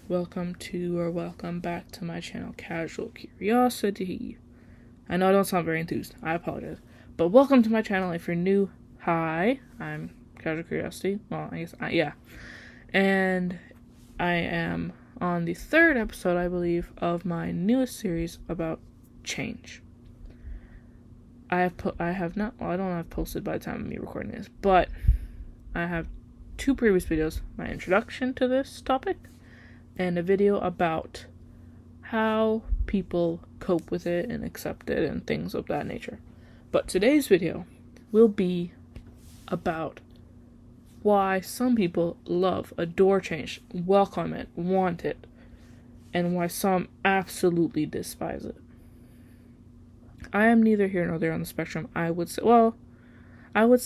welcome back to my channel, Casual Curiosity. I know I don't sound very enthused. I apologize. But welcome to my channel. If you're new, hi, I'm Casual Curiosity. Well, I guess, yeah. And I am on the third episode, I believe, of my newest series about change. I don't have posted by the time of me recording this, but I have two previous videos, my introduction to this topic, and a video about how people cope with it and accept it and things of that nature. But today's video will be about why some people love, adore change, welcome it, want it, and why some absolutely despise it. I am neither here nor there on the spectrum. I would say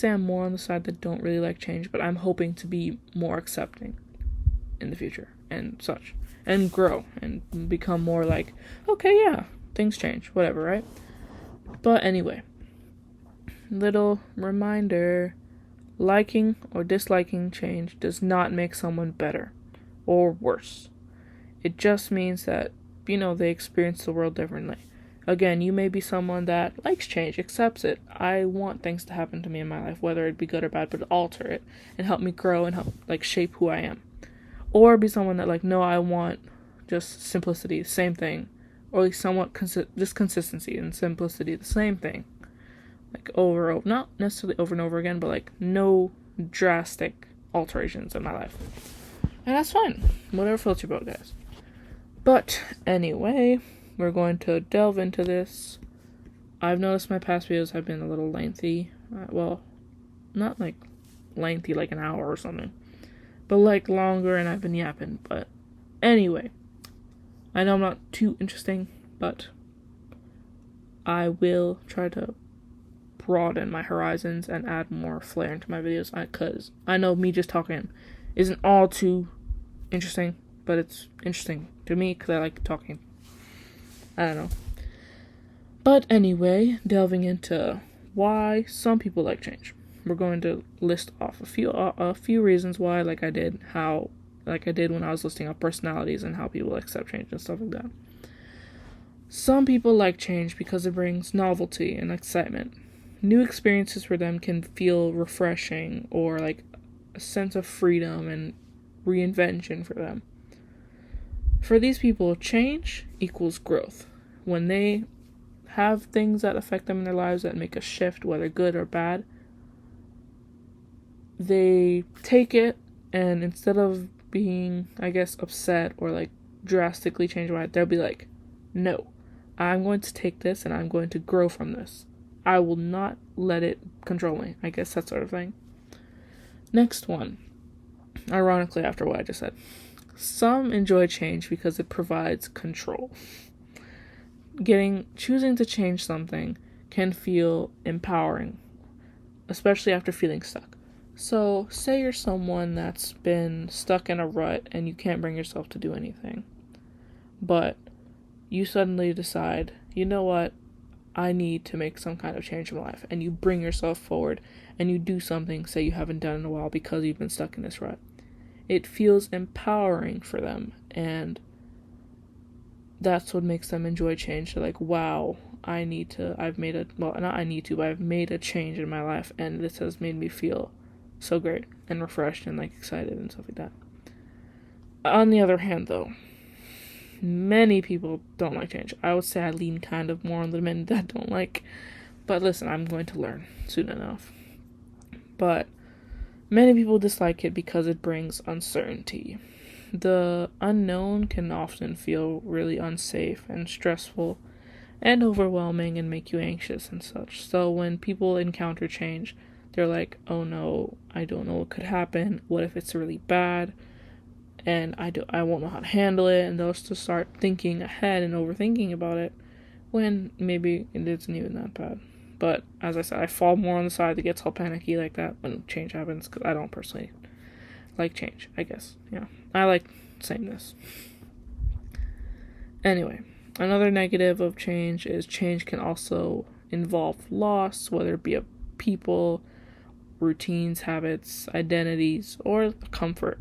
I'm more on the side that don't really like change, but I'm hoping to be more accepting in the future and such, and grow and become more like, okay, yeah, things change, whatever, right? But anyway, little reminder, liking or disliking change does not make someone better or worse. It just means that, they experience the world differently. Again, you may be someone that likes change, accepts it. I want things to happen to me in my life, whether it be good or bad, but alter it and help me grow and help shape who I am. Or be someone that no, I want just simplicity, same thing. Or at least somewhat just consistency and simplicity, the same thing. Over, not necessarily over and over again, but no drastic alterations in my life. And that's fine. Whatever floats your boat, guys. But anyway, we're going to delve into this. I've noticed my past videos have been a little lengthy. Not lengthy like an hour or something, but longer, and I've been yapping. But anyway, I know I'm not too interesting, but I will try to broaden my horizons and add more flair into my videos, because I know me just talking isn't all too interesting, but it's interesting to me because I like talking. I don't know. But anyway, delving into why some people like change. We're going to list off a few reasons why, like I did when I was listing off personalities and how people accept change and stuff like that. Some people like change because it brings novelty and excitement. New experiences for them can feel refreshing, or a sense of freedom and reinvention for them. For these people, change equals growth. When they have things that affect them in their lives that make a shift, whether good or bad, they take it, and instead of being, upset or drastically change my mind, they'll be like, no, I'm going to take this and I'm going to grow from this. I will not let it control me. I guess that sort of thing. Next one. Ironically, after what I just said. Some enjoy change because it provides control. Choosing to change something can feel empowering, especially after feeling stuck. So, say you're someone that's been stuck in a rut and you can't bring yourself to do anything. But you suddenly decide, you know what? I need to make some kind of change in my life. And you bring yourself forward and you do something, say you haven't done in a while because you've been stuck in this rut. It feels empowering for them, and that's what makes them enjoy change. They're like, wow, I've made a change in my life, and this has made me feel so great and refreshed and excited and stuff like that. On the other hand, though, many people don't like change. I would say I lean kind of more on the men that don't like, but listen, I'm going to learn soon enough. But many people dislike it because it brings uncertainty. The unknown can often feel really unsafe and stressful and overwhelming and make you anxious and such. So when people encounter change, they're like, oh no, I don't know what could happen. What if it's really bad? And I won't know how to handle it, and they'll just start thinking ahead and overthinking about it, when maybe it isn't even that bad. But, as I said, I fall more on the side that gets all panicky like that when change happens, because I don't personally like change, I guess. Yeah, I like sameness. Anyway, another negative of change is change can also involve loss, whether it be of people, routines, habits, identities, or comfort.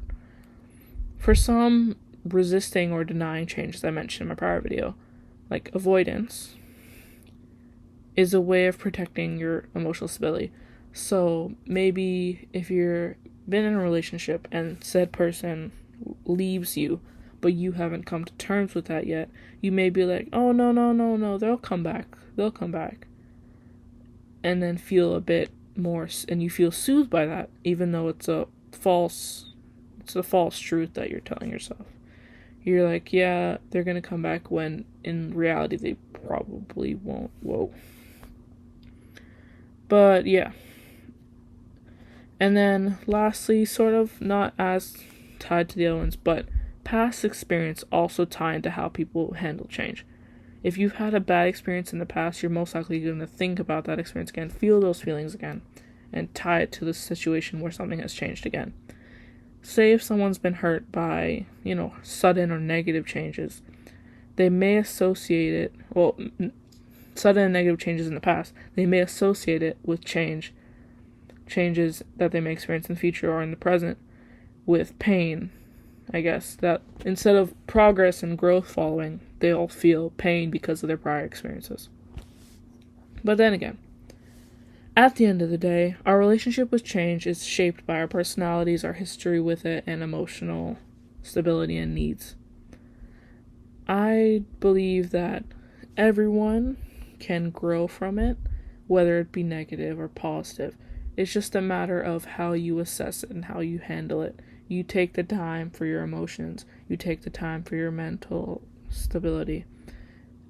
For some, resisting or denying change, as I mentioned in my prior video, like avoidance, is a way of protecting your emotional stability. So maybe if you're been in a relationship and said person leaves you, but you haven't come to terms with that yet, you may be like, oh, no, they'll come back. And then feel a bit more, and you feel soothed by that, even though it's a false truth that you're telling yourself. You're like, yeah, they're gonna come back, when in reality they probably won't. Whoa. But yeah. And then lastly, sort of not as tied to the other ones, but past experience also tie into how people handle change. If you've had a bad experience in the past, you're most likely going to think about that experience again, feel those feelings again, and tie it to the situation where something has changed again. Say if someone's been hurt by, sudden or negative changes, they may associate it, sudden and negative changes in the past, they may associate it with changes that they may experience in the future or in the present with pain. I guess that instead of progress and growth following, they'll feel pain because of their prior experiences. But then again, at the end of the day, our relationship with change is shaped by our personalities, our history with it, and emotional stability and needs. I believe that everyone can grow from it, whether it be negative or positive. It's just a matter of how you assess it and how you handle it. You take the time for your emotions. You take the time for your mental stability.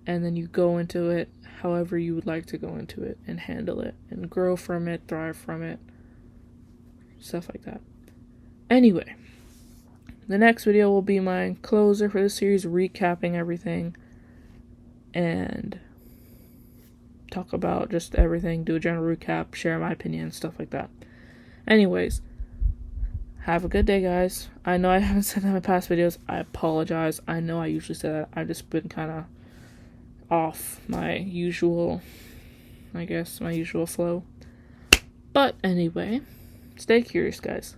And then you go into it however you would like to go into it and handle it and grow from it, thrive from it, stuff like that. Anyway, the next video will be my closer for the series, recapping everything and talk about just everything, do a general recap, share my opinion, stuff like that. Anyways, have a good day, guys. I know I haven't said that in my past videos. I apologize. I know I usually say that. I've just been kind of off my usual flow. But anyway, stay curious, guys.